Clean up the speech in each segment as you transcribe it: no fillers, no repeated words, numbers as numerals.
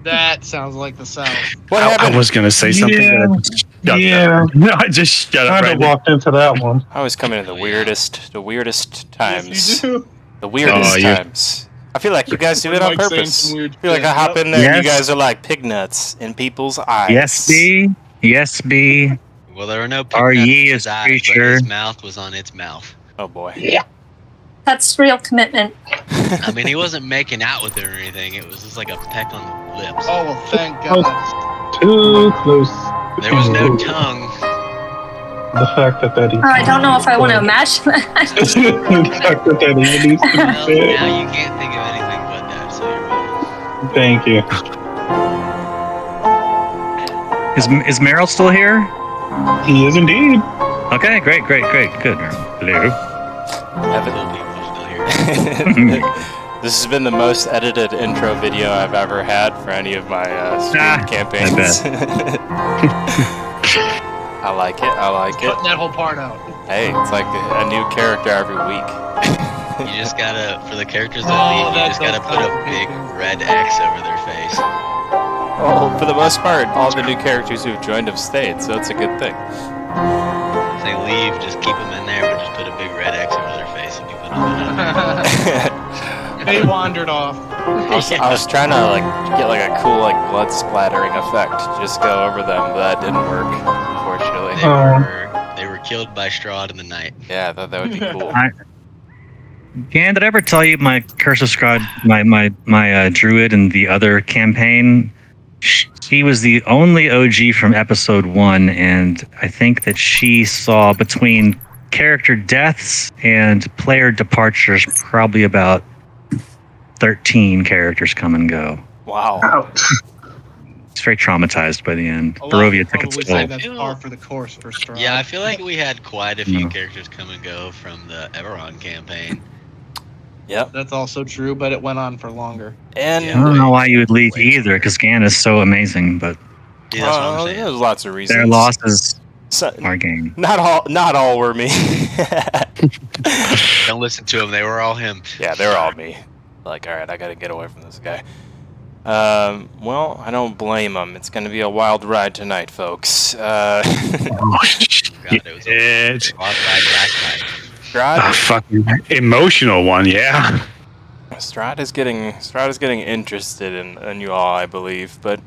That sounds like the South. What happened? I was going to say something, but I just shut up. No, I just shut up. Kind Right of now. walked into that one. I was coming in the weirdest times. Yes, you do. The weirdest you're- times. I feel like you guys do it on Mike's saying purpose. some weird I feel like shit. I hop Yep. in there and you Yes. guys are like pig nuts in people's eyes. Yes, B. Yes, B. Well, there were no Are pig nuts ye in a his eyes, but creature? his mouth was on its mouth. Oh boy. Yeah. That's real commitment. I mean, he wasn't making out with it or anything. It was just like a peck on the lips. Oh, well, thank God. Too close. There was no tongue. The fact that that Oh, I don't know if I want to imagine that. The fact that that needs to be Well, said. now you can't think of anything but that, so you're welcome. Thank you. Is Meryl still here? He is indeed. Okay, great, good. Hello. Little people are still here. This has been the most edited intro video I've ever had for any of my stream campaigns. I like it. Cutting that whole part out. Hey, it's like a new character every week. You just gotta, for the characters Oh, that leave, you that just gotta does put a sound big creepy. red X over their face. Well, for the most part, all the new characters who've joined have stayed, so it's a good thing. If they leave, just keep them in there, but just put a big red X over their face if you put them in. They wandered off. I was trying to get a cool blood splattering effect, just go over them, but that didn't work, unfortunately. They were killed by Strahd in the night. Yeah, I thought that would be cool. Gan, did I ever tell you my Curse of Strahd, my druid in the other campaign? She was the only OG from episode 1, and I think that she saw between character deaths and player departures probably about 13 characters come and go. Wow. Ouch. It's very traumatized by the end. A lot Barovia would took its probably say toll. that's par for the course for Strahd. Yeah, I feel like we had quite a few No. characters come and go from the Everon campaign. Yep. That's also true, but it went on for longer. And Yeah. I don't know why you would leave either, because Gan is so amazing, but Yeah, that's what I'm saying. there's lots of reasons. their losses So- are gain. not all were me. Don't listen to him. They were all him. Yeah, they're all me. Like, all right, I gotta get away from this guy. Well, I don't blame him. It's gonna be a wild ride tonight, folks. God, it was a It's wild ride last night. a Strahd, fucking emotional one, yeah. Strahd is getting interested in you all, I believe. But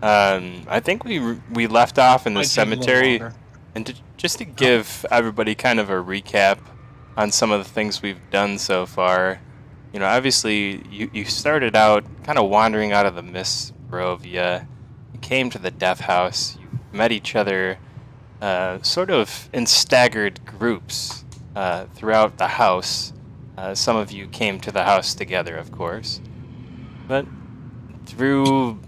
I think we left off in the Might take a little cemetery, longer. and just to give everybody kind of a recap on some of the things we've done so far. You know, obviously, you started out kind of wandering out of the Miss Barovia. You came to the Death House. You met each other sort of in staggered groups throughout the house. Some of you came to the house together, of course. But through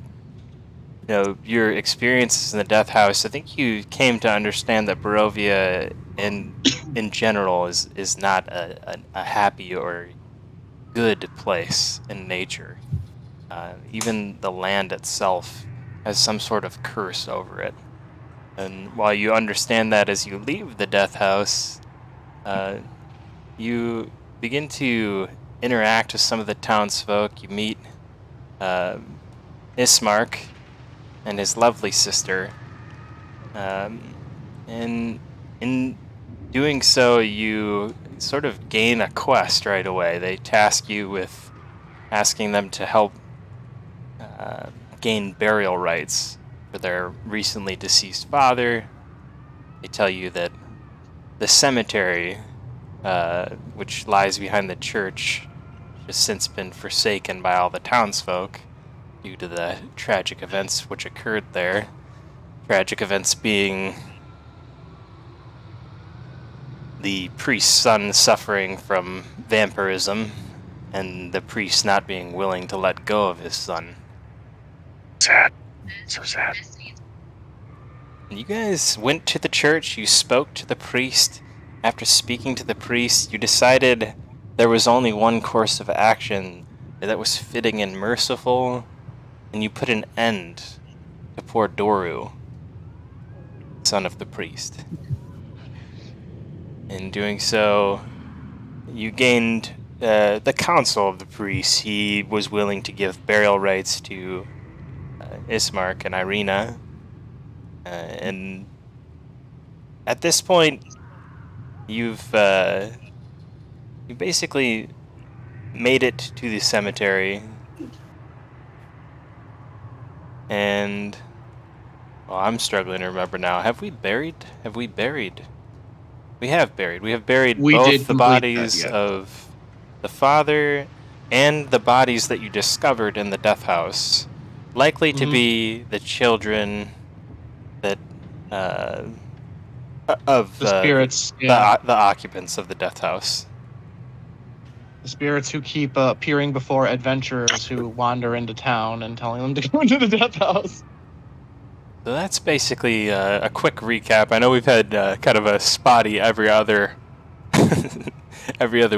your experiences in the Death House, I think you came to understand that Barovia in general is not a happy or good place in nature. Even the land itself has some sort of curse over it. And while you understand that as you leave the Death House, you begin to interact with some of the townsfolk. You meet Ismark and his lovely sister. And in doing so, you sort of gain a quest right away. They task you with asking them to help gain burial rights for their recently deceased father. They tell you that the cemetery, which lies behind the church, has since been forsaken by all the townsfolk due to the tragic events which occurred there. Tragic events being the priest's son suffering from vampirism, and the priest not being willing to let go of his son. Sad. So sad. You guys went to the church, you spoke to the priest. After speaking to the priest, you decided there was only one course of action that was fitting and merciful, and you put an end to poor Doru, son of the priest. In doing so, you gained the counsel of the priest. He was willing to give burial rights to Ismark and Irina. And at this point, you basically made it to the cemetery. And well, I'm struggling to remember now. Have we buried? We have buried. We have buried We both did the complete bodies that, yeah. of the father and the bodies that you discovered in the death house. Likely to Mhm. be the children that of The spirits, yeah. the occupants of the death house. The spirits who keep appearing before adventurers who wander into town and telling them to go into the death house. So that's basically a quick recap. I know we've had kind of a spotty every other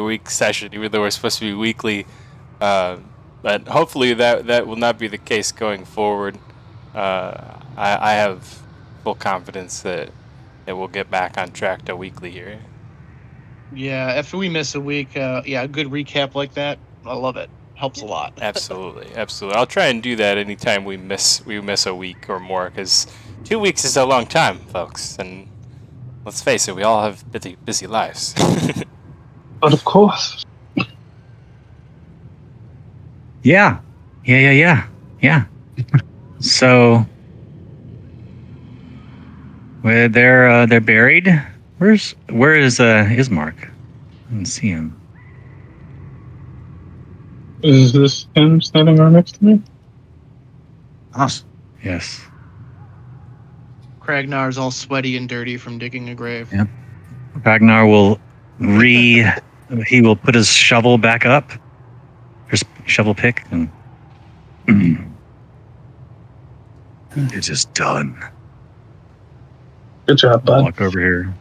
week session, even though we're supposed to be weekly. But hopefully that will not be the case going forward. I have full confidence that we'll get back on track to weekly here. Yeah, if we miss a week, a good recap like that, I love it. Helps a lot. Absolutely. I'll try and do that anytime we miss a week or more, because 2 weeks is a long time, folks. And let's face it, we all have busy lives. But of course. Yeah. So, where they're buried. Where is Ismark? I didn't see him. Is this him standing right next to me? Awesome. Yes. Kragnar's all sweaty and dirty from digging a grave. Yeah. Ragnar will he will put his shovel back up, his shovel pick, and it is done. Good job, bud. Walk over here.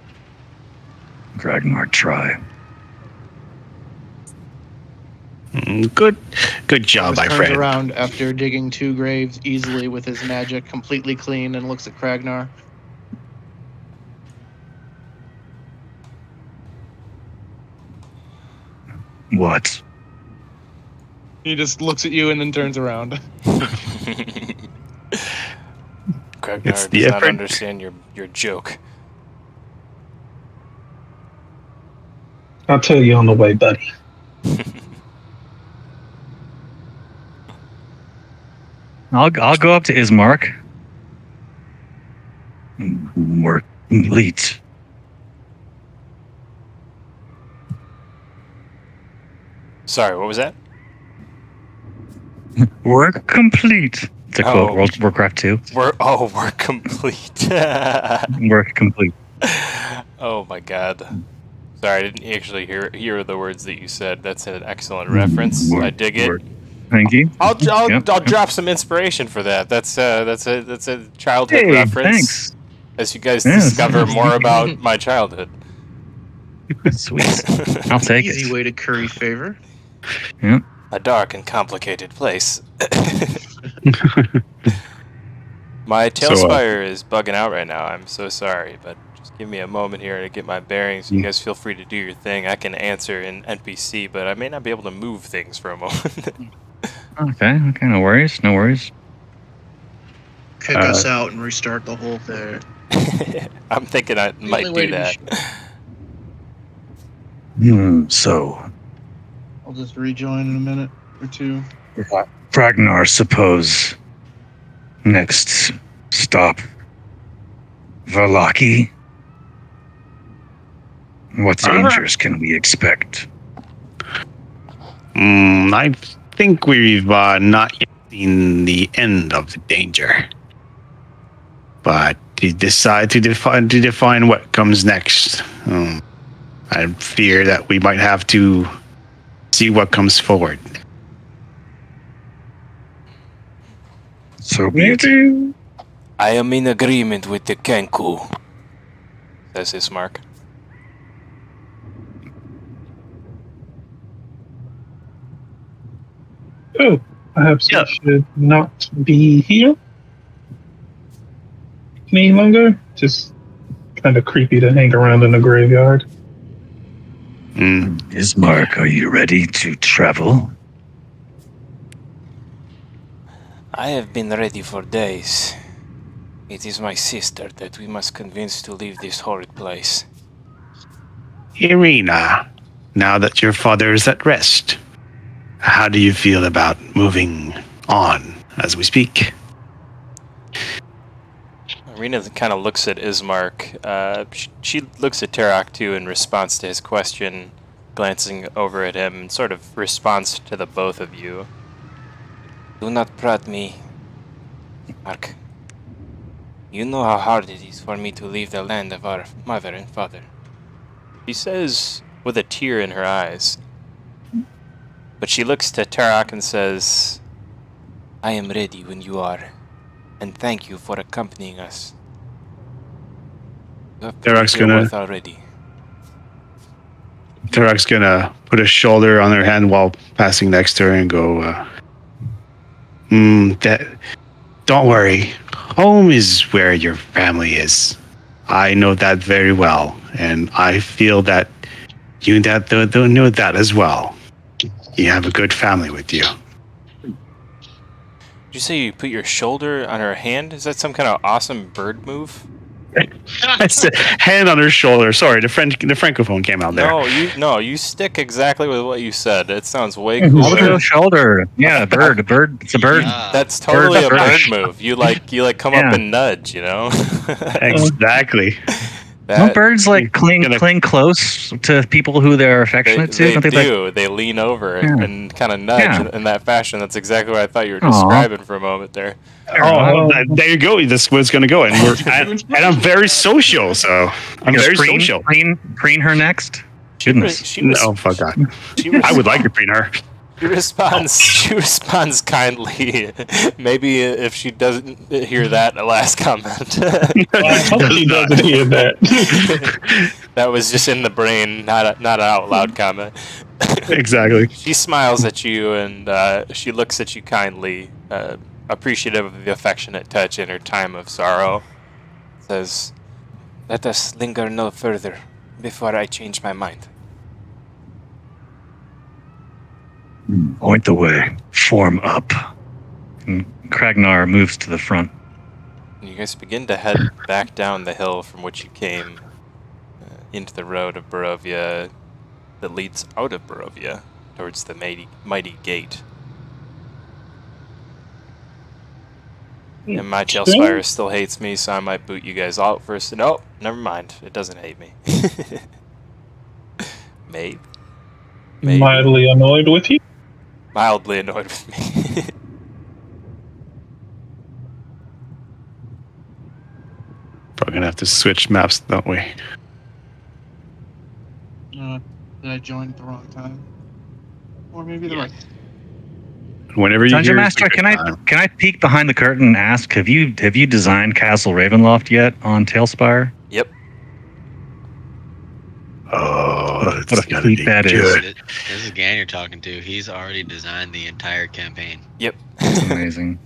Ragnar, try. Good job, my Turns friend. around after digging 2 graves easily with his magic, completely clean, and looks at Kragnar. What? He just looks at you and then turns around. Kragnar It's does the not effort. understand your joke. I'll tell you on the way, buddy. I'll go up to Ismark. Work complete. Sorry, what was that? Work complete. To quote World of Warcraft 2. We're complete. Work complete. Oh my god. Sorry, I didn't actually hear the words that you said. That's an excellent reference. I dig it. Thank you. I'll Yep. drop some inspiration for that. That's a childhood Hey, reference. thanks. As you guys Yes. discover more about my childhood. Sweet. I'll take Easy it. way to curry favor. A dark and complicated place. My Tailspire is bugging out right now. I'm so sorry, but just give me a moment here to get my bearings. You guys feel free to do your thing. I can answer in NPC, but I may not be able to move things for a moment. Okay, no worries. Kick us out and restart the whole thing. I'm thinking I might only way do to be that. So, I'll just rejoin in a minute or two. Ragnar, suppose next stop Valaki. What dangers can we expect? I think we've not yet seen the end of the danger. But to decide to define what comes next, I fear that we might have to see what comes forward. So be it. I am in agreement with the Kenku, says Ismark. Oh, perhaps I should not be here any longer. Just kind of creepy to hang around in the graveyard. Ismark, are you ready to travel? I have been ready for days. It is my sister that we must convince to leave this horrid place. Irina, now that your father is at rest, how do you feel about moving on as we speak? Irina kind of looks at Ismark. She looks at Terok too in response to his question, glancing over at him and sort of responds to the both of you. Do not prod me, Mark. You know how hard it is for me to leave the land of our mother and father. She says with a tear in her eyes. But she looks to Terok and says, I am ready when you are, and thank you for accompanying us. You have put Terok's in your gonna- worth already. Tarak's gonna put a shoulder on her hand while passing next to her and go, don't worry. Home is where your family is. I know that very well, and I feel that you don't know that as well. You have a good family with you. Did you say you put your shoulder on her hand? Is that some kind of awesome bird move? I said, hand on her shoulder. Sorry, the francophone came out there. You stick exactly with what you said. It sounds way Over cooler. the shoulder. Yeah, a bird. It's a bird. Yeah. That's totally a bird Bird. move. You come Yeah. up and nudge, you know? Exactly. Don't birds like Gonna- cling close to people who they're affectionate to? They Don't do. They lean over Yeah. and kind of nudge Yeah. in that fashion. That's exactly what I thought you were Aw. describing for a moment there. Oh, there you go. That's where it's going to go. And I'm very social, so I'm very social. Preen her next. Goodness. No, fuck that. I would like to preen her. She responds kindly. Maybe if she doesn't hear that last comment. I hope he doesn't hear that. That was just in the brain, not an out loud comment. Exactly. She smiles at you and she looks at you kindly, appreciative of the affectionate touch in her time of sorrow. Says, "Let us linger no further before I change my mind." Point the way. Form up. And Kragnar moves to the front. And you guys begin to head back down the hill from which you came into the road of Barovia that leads out of Barovia towards the mighty gate. And my Tailspire still hates me, so I might boot you guys out first. No, never mind. It doesn't hate me. Maybe. Mildly annoyed with you. Mildly annoyed with me. Probably going to have to switch maps, don't we? Did I join at the wrong time? Or maybe the right. Whenever you Dungeon hear Master, can I peek behind the curtain and ask, have you designed Castle Ravenloft yet on Tailspire? Yep. Oh, What a feat that is. This is Gan you're talking to. He's already designed the entire campaign. Yep. It's amazing.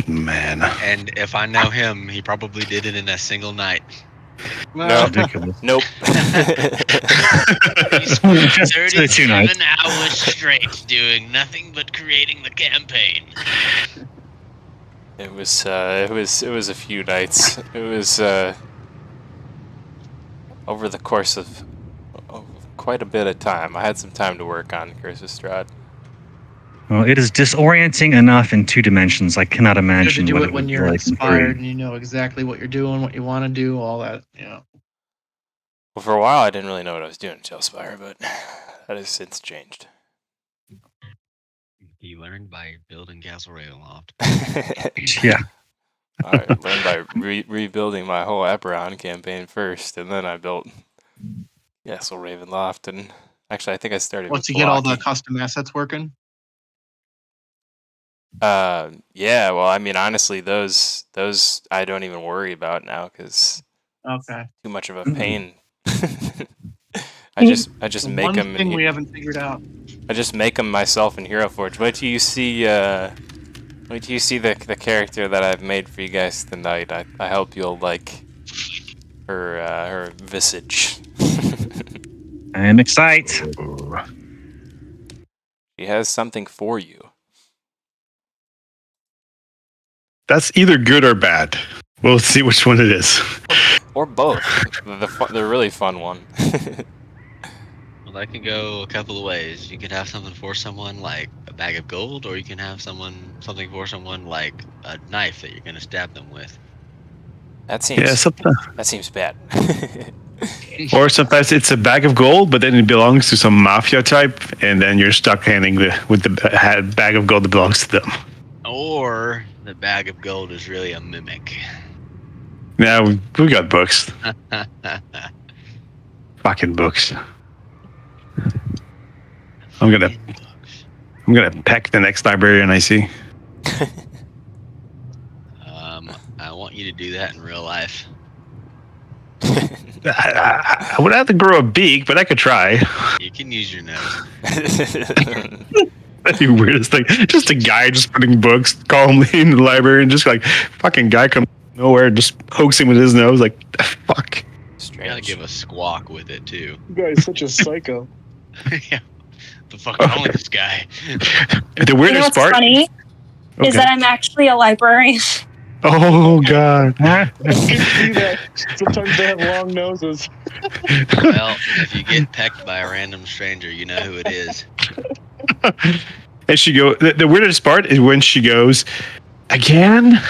Man. And if I know him, he probably did it in a single night. No. Ridiculous. Nope. He spent Just 2 nights. 37 hours straight doing nothing but creating the campaign. It was a few nights. It was over the course of quite a bit of time. I had some time to work on Curse of Strahd. Well, it is disorienting enough in 2 dimensions. I cannot You have to imagine do what it when would you're be like in inspired 3. and you know exactly what you're doing, what you want to do, all that. Yeah. Well, for a while I didn't really know what I was doing in Tailspire, but that has since changed. He learned by building Castle Ravenloft. Yeah. I learned by rebuilding my whole Eberron campaign first, and then I built Castle Ravenloft, and actually I think I started Once with you get all the Blocky. custom assets working. Yeah, well, I mean, honestly, those I don't even worry about now because Okay. too much of a pain. I just The make one them. thing we haven't figured out. I just make them myself in Hero Forge. Wait till you see the character that I've made for you guys tonight. I hope you'll like her visage. I am excited. She has something for you. That's either good or bad. We'll see which one it is. Or both. The really fun one. Well, that can go a couple of ways. You could have something for someone like a bag of gold, or you can have something for someone like a knife that you're gonna stab them with. That seems that seems bad. Or sometimes it's a bag of gold, but then it belongs to some mafia type, and then you're stuck handing with the bag of gold that belongs to them. Or the bag of gold is really a mimic. Now we got books. Fucking books. I'm gonna peck the next librarian I see. I want you to do that in real life. I would have to grow a beak, but I could try. You can use your nose. That's the weirdest thing. Just a guy just putting books calmly in the library, and just like fucking guy comes nowhere, just pokes him with his nose, like fuck. You gotta Strange. give a squawk with it too. You guys such a psycho. Yeah. The fuck wrong with this guy? The You know weirdest what's part funny? Okay. Is that I'm actually a librarian. Oh god. I can see that. Sometimes they have long noses. Well, if you get pecked by a random stranger, you know who it is. And she go. The weirdest part is when she goes again.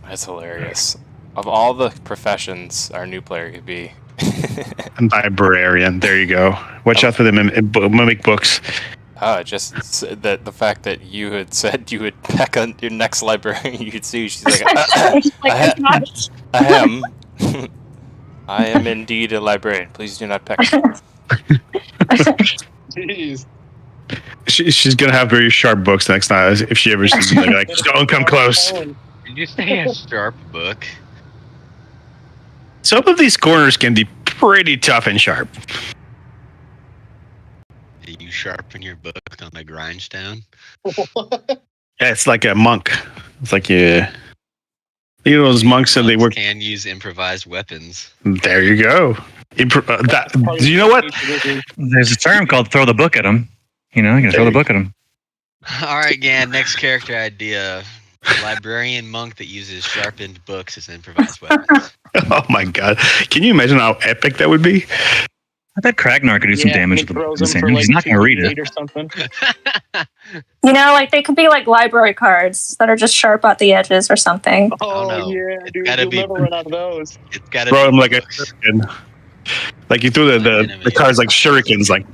That's hilarious. Of all the professions our new player could be. Librarian. There you go. Watch out for the mimic books. Oh, just the fact that you had said you would peck on your next librarian you could see. She's like, I am. I am indeed a librarian. Please do not peck me. Jeez. She's gonna have very sharp books next time if she ever sees me. Like, don't come close. Did you say a sharp book? Some of these corners can be pretty tough and sharp. Do you sharpen your book on a grindstone? Yeah, it's like a monk. It's like you know those monks and they work. Can use improvised weapons. There you go. Do you know what? There's a term called "throw the book at him." You know, you can throw the book at him. All right, Gan. Next character idea: librarian monk that uses sharpened books as improvised weapons. Oh my god! Can you imagine how epic that would be? I bet Kragnar could do some damage with the same. He's not going to read it. Or something. You know, like they could be like library cards that are just sharp at the edges or something. Oh, no. Yeah, It's dude, gotta you'll be- never run out of those. It's gotta Throw be them like a books. shuriken. Like you threw the cards like shurikens. Like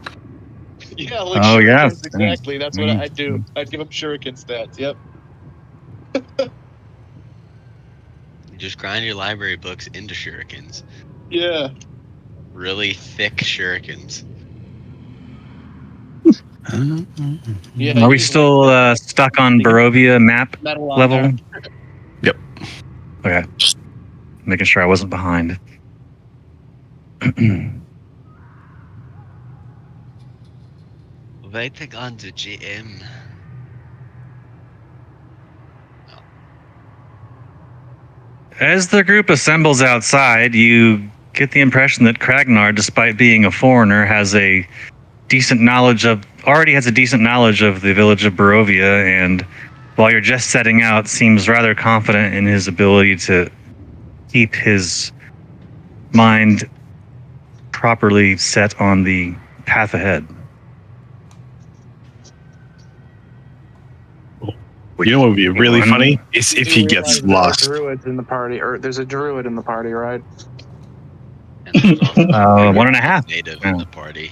Yeah, like Oh, yeah. shurikens, exactly. That's what I'd do. I'd give them shuriken stats. Yep. You just grind your library books into shurikens. Yeah. Really thick shurikens. Yeah. Are we use still stuck on Barovia map metal on level? there. Yep. Okay. Just making sure I wasn't behind. Waiting on the GM. As the group assembles outside, you get the impression that Kragnar, despite being a foreigner, already has a decent knowledge of the village of Barovia, and while you're just setting out, seems rather confident in his ability to keep his mind properly set on the path ahead. you know what would be really funny is if he You gets realize there are lost. Druids in the party, or there's a druid in the party, right? And there's also a 1.5. native in the party.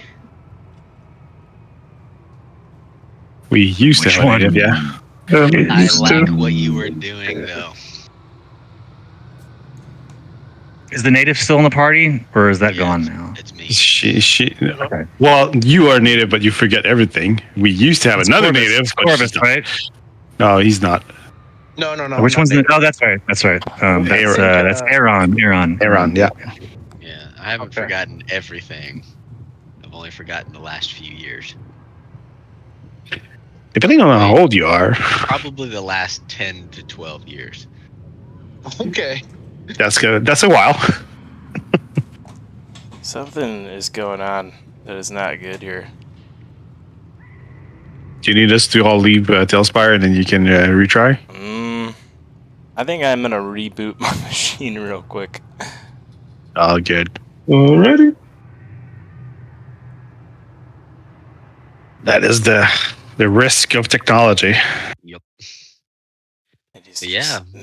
We used Which to have one? a native, yeah. I like what you were doing, though. Is the native still in the party, or is that Yes, gone now? It's me. She. Okay. Well, you are native, but you forget everything. We used to have It's another Corvus. native. It's but Corvus, she's not. right? No, he's not. No. Which not one's native. Oh, that's right. That's right. That's Aaron. Aaron, yeah. Yeah, I haven't Okay. forgotten everything. I've only forgotten the last few years. Depending on how old you are, Probably the last 10 to 12 years. Okay. that's good. That's a while. Something is going on that is not good here. Do you need us to all leave Tailspire and then you can retry? I think I'm gonna reboot my machine real quick. Oh, good. Alrighty. That is the risk of technology. Yep. It is But yeah,